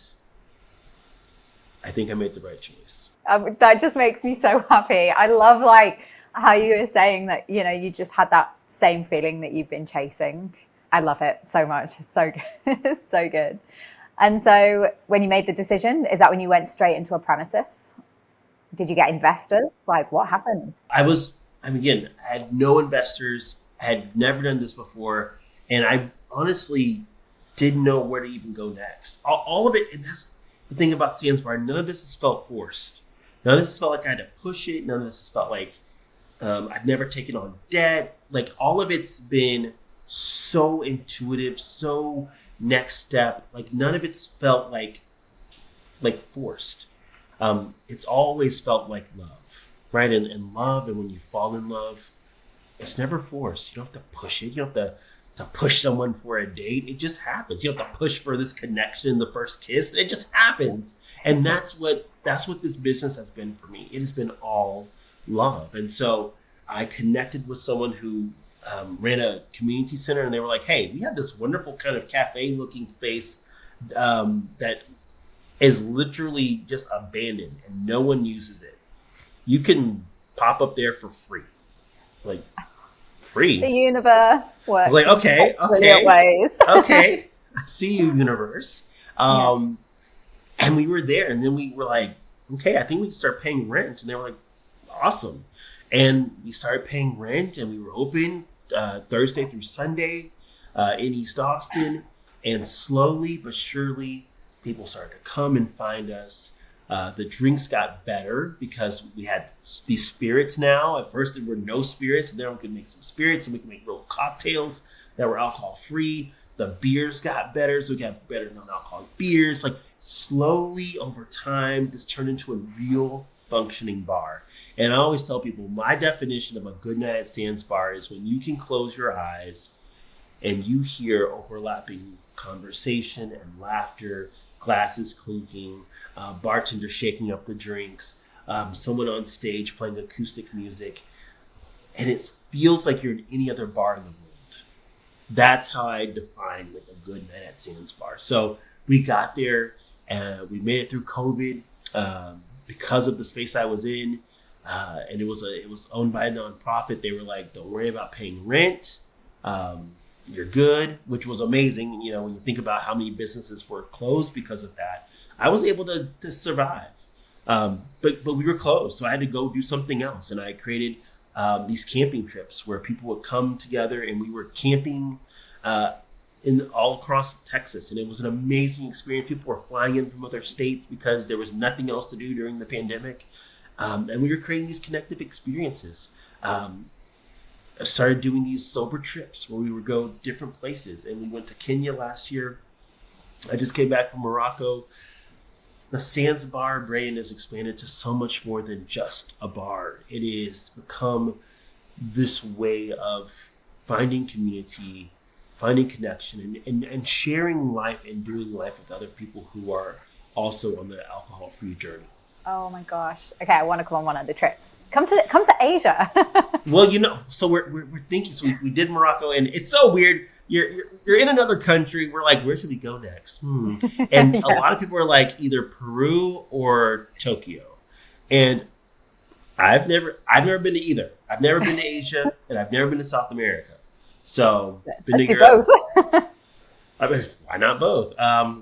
I think I made the right choice. That just makes me so happy. I love like how you were saying that, you just had that same feeling that you've been chasing. I love it so much. It's so good. So good. And so when you made the decision, is that when you went straight into a premises? Did you get investors? Like, what happened? I had no investors. I had never done this before. And I honestly didn't know where to even go next. All of it, and that's the thing about Sands Bar, none of this has felt forced. None of this has felt like I had to push it. None of this has felt like I've never taken on debt. Like, all of it's been so intuitive, so next step. Like, none of it's felt like forced. It's always felt like love, right? And love, and when you fall in love, it's never forced. You don't have to push it. You don't have to push someone for a date. It just happens. You don't have to push for this connection, the first kiss. It just happens. And that's what this business has been for me. It has been all love. And so I connected with someone who ran a community center, and they were like, hey, we have this wonderful kind of cafe looking space that is literally just abandoned and no one uses it. You can pop up there for free. Like, free. The universe works. I was like, okay. Ways. Okay. I see you, universe. And we were there, and then we were like, okay, I think we can start paying rent. And they were like, awesome. And we started paying rent, and we were open Thursday through Sunday in East Austin. And slowly but surely, people started to come and find us. The drinks got better because we had these spirits now. At first, there were no spirits, and then we could make some spirits, and we could make real cocktails that were alcohol free. the beers got better, so we got better non-alcoholic beers. Like slowly over time, this turned into a real functioning bar. And I always tell people my definition of a good night at Sands bar is when you can close your eyes and you hear overlapping conversation and laughter, glasses clinking, bartender shaking up the drinks, someone on stage playing acoustic music, and it feels like you're in any other bar in the world. That's how I define like a good night at Sands bar. So we got there and we made it through COVID because of the space I was in, and it was owned by a nonprofit. They were like, "Don't worry about paying rent. You're good," which was amazing. You know, when you think about how many businesses were closed because of that, I was able to survive. But we were closed, so I had to go do something else, and I created these camping trips where people would come together, and we were camping in all across Texas, and it was an amazing experience. People were flying in from other states because there was nothing else to do during the pandemic, and we were creating these connective experiences. I started doing these sober trips where we would go different places, and we went to Kenya last year. I just came back from Morocco. The Sands bar brand has expanded to so much more than just a bar. It has become this way of finding community, finding connection, and sharing life and doing life with other people who are also on the alcohol-free journey. Oh my gosh. Okay, I want to come on one of the trips. Come to Asia. Well, you know, so we're thinking. So we did Morocco, and it's so weird. You're in another country. We're like, where should we go next? And yeah. A lot of people are like either Peru or Tokyo, and I've never been to either. I've never been to Asia, and I've never been to South America. So been Let's do both. I mean, why not both? I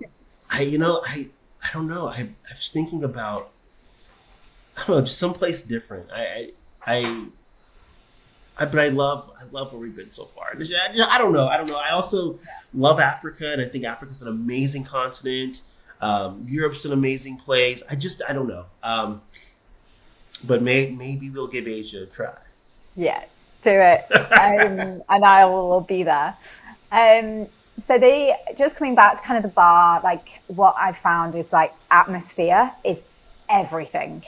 don't know. I was thinking about, I don't know, just someplace different. But I love where we've been so far. I don't know. I also love Africa, and I think Africa's an amazing continent. Europe's an amazing place. I don't know. But maybe we'll give Asia a try. Yes, do it. And I will be there. So just coming back to kind of the bar, like what I've found is like atmosphere is everything.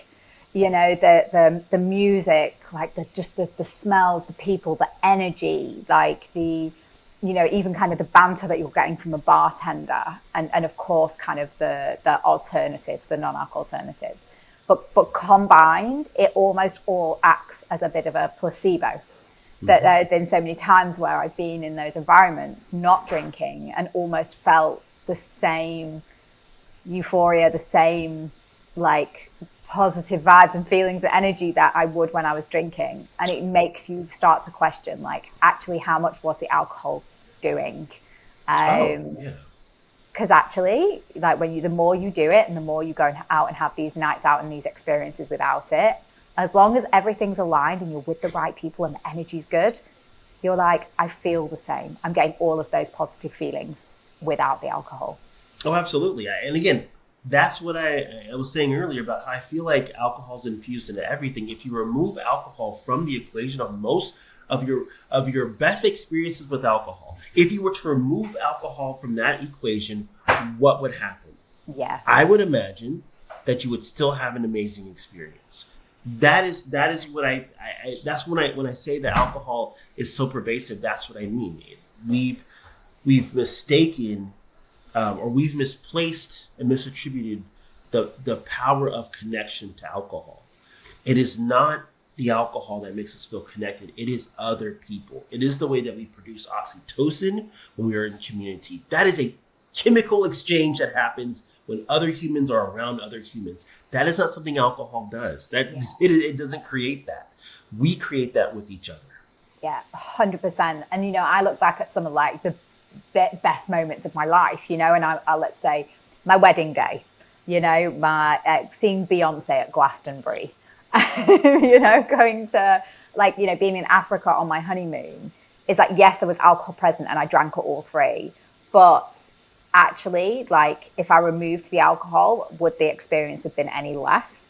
You know, the music, like the smells, the people, the energy, like even kind of the banter that you're getting from a bartender, and of course kind of the alternatives, the non-alc alternatives. But combined, it almost all acts as a bit of a placebo. That there have been so many times where I've been in those environments, not drinking, and almost felt the same euphoria, the same like positive vibes and feelings and energy that I would when I was drinking. And it makes you start to question, like, actually, how much was the alcohol doing? Because actually, like the more you do it and the more you go out and have these nights out and these experiences without it, as long as everything's aligned and you're with the right people and the energy's good, you're like, I feel the same. I'm getting all of those positive feelings without the alcohol. Oh, absolutely. And again, that's what I was saying earlier about how I feel like alcohol's infused into everything. If you remove alcohol from the equation of most of your best experiences with alcohol, if you were to remove alcohol from that equation, what would happen? Yeah, I would imagine that you would still have an amazing experience. That is what that's when I say that alcohol is so pervasive. That's what I mean. We've mistaken or we've misplaced and misattributed the power of connection to alcohol. It is not the alcohol that makes us feel connected. It is other people. It is the way that we produce oxytocin when we are in community. That is a chemical exchange that happens when other humans are around other humans. That is not something alcohol does. It doesn't create that. We create that with each other. Yeah, 100%. And, I look back at some of like the best moments of my life, and I'll let's say my wedding day, my seeing Beyonce at Glastonbury, going to being in Africa on my honeymoon is like, yes, there was alcohol present and I drank at all three, but actually, like, if I removed the alcohol, would the experience have been any less?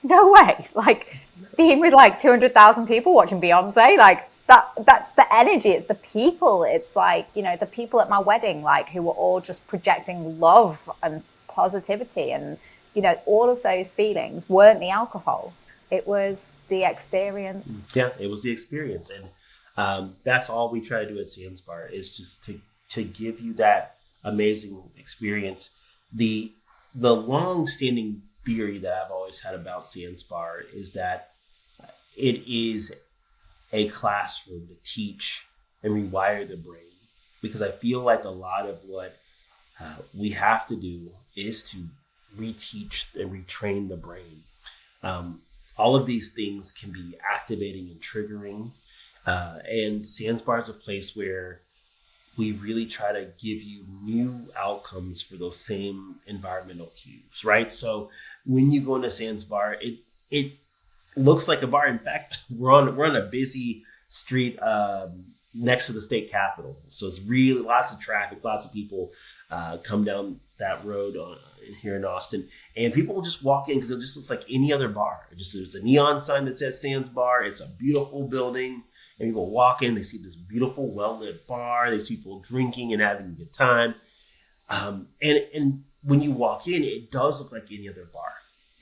No way. Like being with like 200,000 people watching Beyonce, like that's the energy. It's the people. It's like, you know, the people at my wedding, like, who were all just projecting love and positivity, and, you know, all of those feelings weren't the alcohol. It was the experience. Yeah, it was the experience, and that's all we try to do at Sands Bar, is just to give you that amazing experience. The long standing theory that I've always had about Sands Bar is that it is a classroom to teach and rewire the brain, because I feel like a lot of what we have to do is to reteach and retrain the brain. All of these things can be activating and triggering, and Sands Bar is a place where we really try to give you new outcomes for those same environmental cues, right? So when you go into Sands Bar, it looks like a bar. In fact, we're on a busy street next to the state capitol, so it's really lots of traffic, lots of people come down that road here in Austin, and people will just walk in because it just looks like any other bar. There's a neon sign that says Sands Bar. It's a beautiful building. And people walk in, they see this beautiful, well-lit bar. They see people drinking and having a good time. And when you walk in, it does look like any other bar.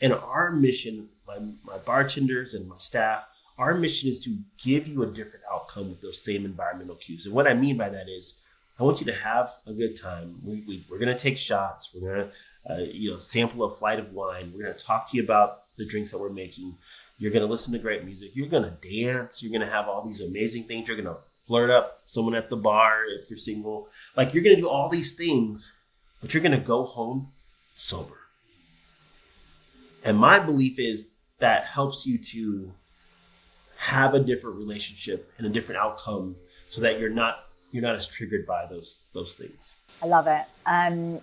And our mission, my bartenders and my staff, our mission is to give you a different outcome with those same environmental cues. And what I mean by that is, I want you to have a good time. We're going to take shots. We're going to sample a flight of wine. We're going to talk to you about the drinks that we're making. You're going to listen to great music. You're going to dance. You're going to have all these amazing things. You're going to flirt up someone at the bar if you're single. Like, you're going to do all these things, but you're going to go home sober. And my belief is that helps you to have a different relationship and a different outcome, so that you're not as triggered by those things. I love it. And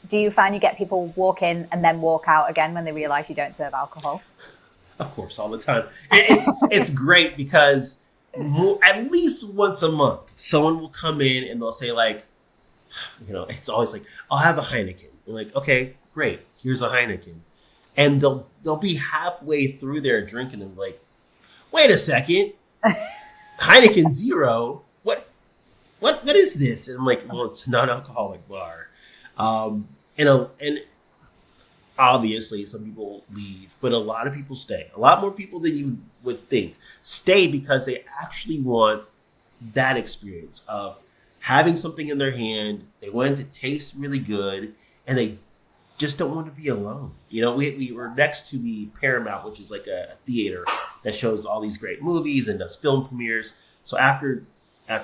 do you find you get people walk in and then walk out again when they realize you don't serve alcohol? Of course, all the time. It's great because at least once a month, someone will come in and they'll say, like, it's always like, I'll have a Heineken. I'm like, okay, great. Here's a Heineken. And they'll be halfway through their drink and they're like, wait a second, Heineken Zero? What is this? And I'm like, well, it's a non-alcoholic bar. And obviously, some people leave, but a lot of people stay. A lot more people than you would think stay because they actually want that experience of having something in their hand. They want it to taste really good, and they just don't want to be alone. We were next to the Paramount, which is like a theater that shows all these great movies and does film premieres. So after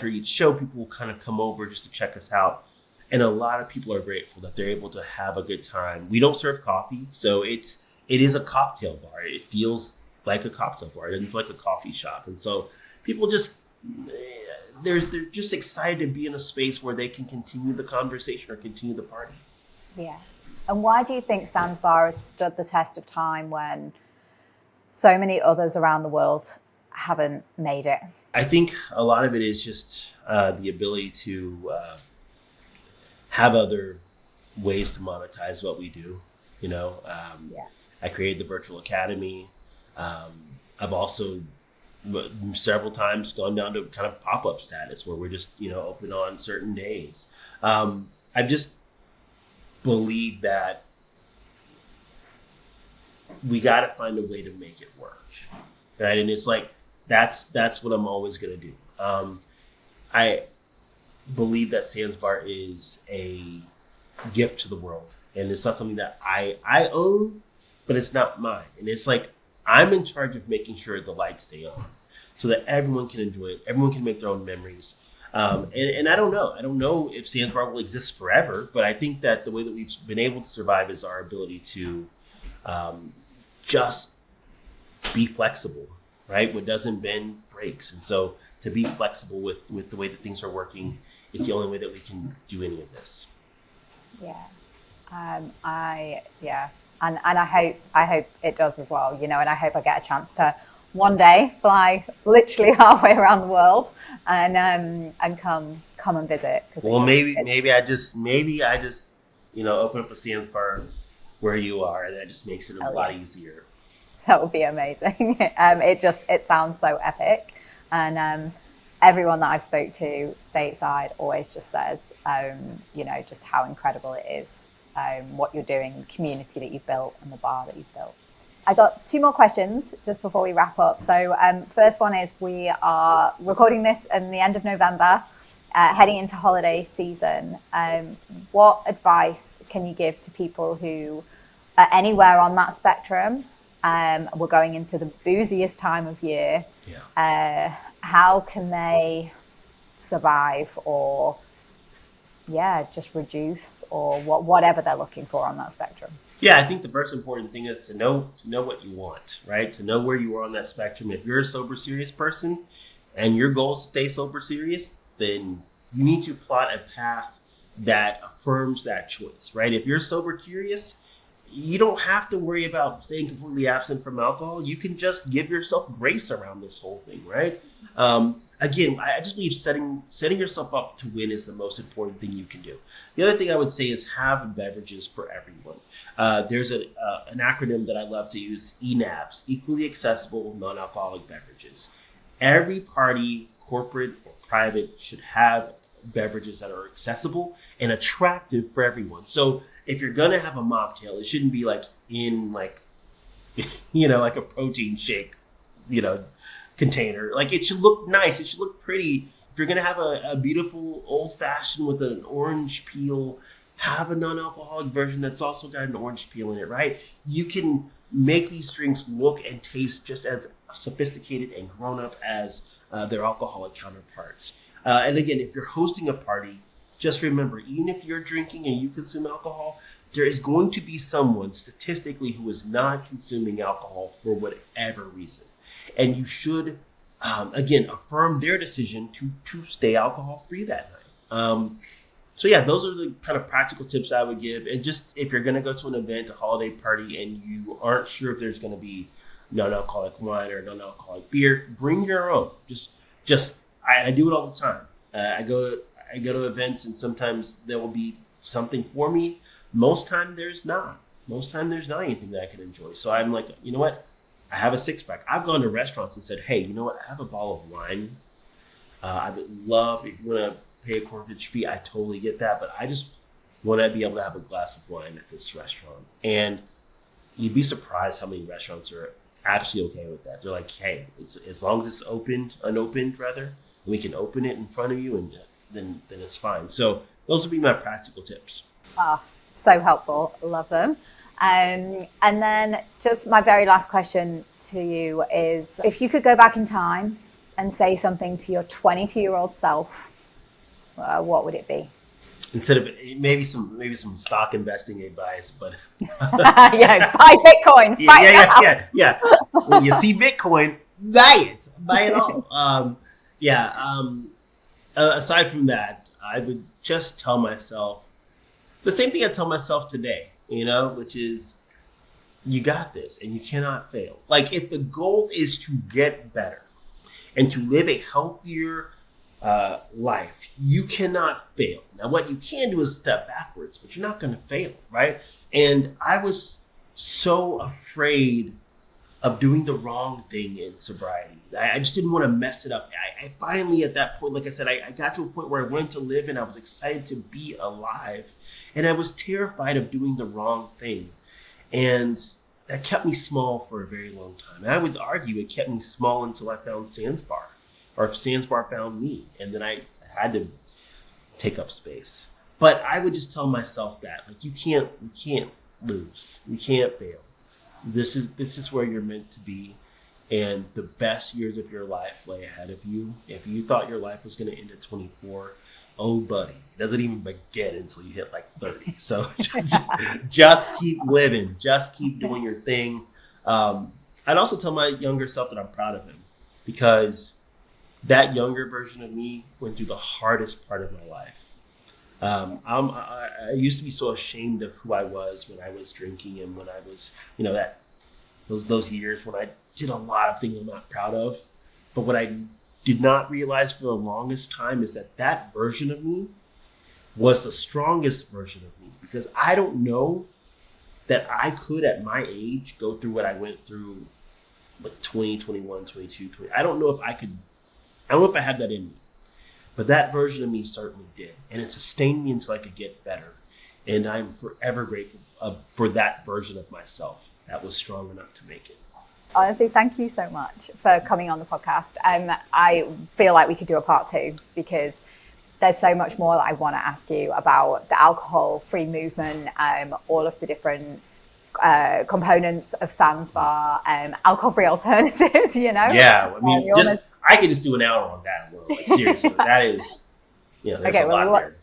each show, people will kind of come over just to check us out. And a lot of people are grateful that they're able to have a good time. We don't serve coffee, so it is a cocktail bar. It feels like a cocktail bar. It doesn't feel like a coffee shop. And so people they're just excited to be in a space where they can continue the conversation or continue the party. Yeah. And why do you think Sands Bar has stood the test of time when so many others around the world haven't made it? I think a lot of it is just the ability to have other ways to monetize what we do. I created the virtual academy. I've also several times gone down to kind of pop-up status where we're just, open on certain days. I've just believed that we got to find a way to make it work. Right. And it's like, that's what I'm always going to do. I believe that Sands Bar is a gift to the world, and it's not something that I own, but it's not mine. And it's like, I'm in charge of making sure the lights stay on so that everyone can enjoy it. Everyone can make their own memories. And I don't know if Sands Bar will exist forever, but I think that the way that we've been able to survive is our ability to just be flexible, right? What doesn't bend breaks. And so to be flexible with the way that things are working is the only way that we can do any of this. Yeah. And I hope it does as well, and I hope I get a chance to one day fly literally halfway around the world and come and visit. Well, maybe I just open up a Sands Bar where you are, and that just makes it a lot easier. That would be amazing. It sounds so epic, and everyone that I've spoke to stateside always just says, just how incredible it is, what you're doing, the community that you've built and the bar that you've built. I got 2 more questions just before we wrap up. So first one is, we are recording this in the end of November, heading into holiday season. What advice can you give to people who are anywhere on that spectrum? We're going into the booziest time of year. Yeah. How can they survive, or just reduce, or whatever they're looking for on that spectrum? Yeah, I think the first important thing is to know what you want, right? To know where you are on that spectrum. If you're a sober serious person and your goal is to stay sober serious, then you need to plot a path that affirms that choice, right? If you're sober curious, you don't have to worry about staying completely absent from alcohol. You can just give yourself grace around this whole thing, right? Again, I just believe setting yourself up to win is the most important thing you can do. The other thing I would say is have beverages for everyone. There's an acronym that I love to use, ENABs, equally accessible non-alcoholic beverages. Every party, corporate or private, should have beverages that are accessible and attractive for everyone. So if you're gonna have a mocktail, it shouldn't be like in like a protein shake, container. Like, it should look nice. It should look pretty. If you're gonna have a beautiful old fashioned with an orange peel, have a non-alcoholic version that's also got an orange peel in it, right? You can make these drinks look and taste just as sophisticated and grown up as their alcoholic counterparts. And again, if you're hosting a party, just remember, even if you're drinking and you consume alcohol, there is going to be someone statistically who is not consuming alcohol for whatever reason. And you should, again, affirm their decision to stay alcohol free that night. So yeah, those are the kind of practical tips I would give. And just, if you're going to go to an event, a holiday party, and you aren't sure if there's going to be non-alcoholic wine or non-alcoholic beer, bring your own. I do it all the time. I go to events, and sometimes there will be something for me. Most time there's not. Most time there's not anything that I can enjoy. So I'm like, you know what? I have a 6-pack. I've gone to restaurants and said, hey, you know what? I have a bottle of wine. I would love, if you want to pay a corkage fee, I totally get that. But I just want to be able to have a glass of wine at this restaurant. And you'd be surprised how many restaurants are actually okay with that. They're like, hey, as long as it's unopened, we can open it in front of you, and then it's fine. So those would be my practical tips. So helpful. Love them. And then just my very last question to you is, if you could go back in time and say something to your 22-year-old self, what would it be? Instead of maybe some stock investing advice, but buy Bitcoin. Yeah. When you see Bitcoin, buy it all. Aside from that, I would just tell myself the same thing I tell myself today, which is, you got this and you cannot fail. Like, if the goal is to get better and to live a healthier life, you cannot fail. Now, what you can do is step backwards, but you're not going to fail, right? And I was so afraid of doing the wrong thing in sobriety. I just didn't want to mess it up. I finally, at that point, like I said, I got to a point where I wanted to live, and I was excited to be alive. And I was terrified of doing the wrong thing. And that kept me small for a very long time. And I would argue it kept me small until I found Sandsbar, or if Sandsbar found me. And then I had to take up space. But I would just tell myself that, like, you can't lose. You can't fail. This is where you're meant to be, and the best years of your life lay ahead of you. If you thought your life was going to end at 24, oh buddy, it doesn't even begin until you hit like 30. So just keep living, just keep doing your thing. I'd also tell my younger self that I'm proud of him, because that younger version of me went through the hardest part of my life. I used to be so ashamed of who I was when I was drinking, and when I was, those years when I did a lot of things I'm not proud of. But what I did not realize for the longest time is that version of me was the strongest version of me, because I don't know that I could, at my age, go through what I went through, like 20, 21, 22, 20. I don't know if I I don't know if I have that in me, but that version of me certainly did. And it sustained me until I could get better. And I'm forever grateful for that version of myself that was strong enough to make it. Honestly, thank you so much for coming on the podcast. I feel like we could do a part 2 because there's so much more that I want to ask you about the alcohol-free movement, all of the different components of Sandsbar, alcohol-free alternatives, Yeah, I mean, I could just do an hour on that alone. Like, seriously, that is, there's a lot there.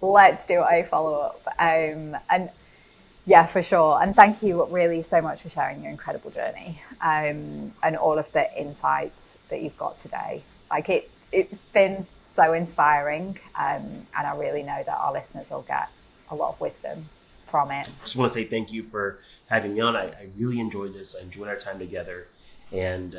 Let's do a follow-up. And yeah, for sure. And thank you really so much for sharing your incredible journey and all of the insights that you've got today. Like it's been so inspiring. And I really know that our listeners will get a lot of wisdom from it. I just want to say thank you for having me on. I really enjoyed this. I enjoyed our time together, and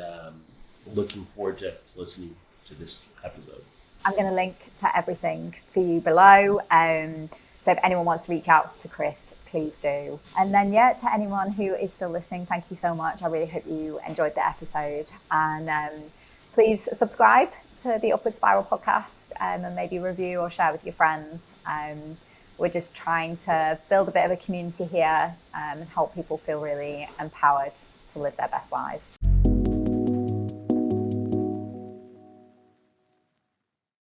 looking forward to listening to this episode. I'm going to link to everything for you below. So if anyone wants to reach out to Chris, please do. And then, to anyone who is still listening, thank you so much. I really hope you enjoyed the episode. And please subscribe to the Upward Spiral podcast and maybe review or share with your friends. We're just trying to build a bit of a community here and help people feel really empowered to live their best lives.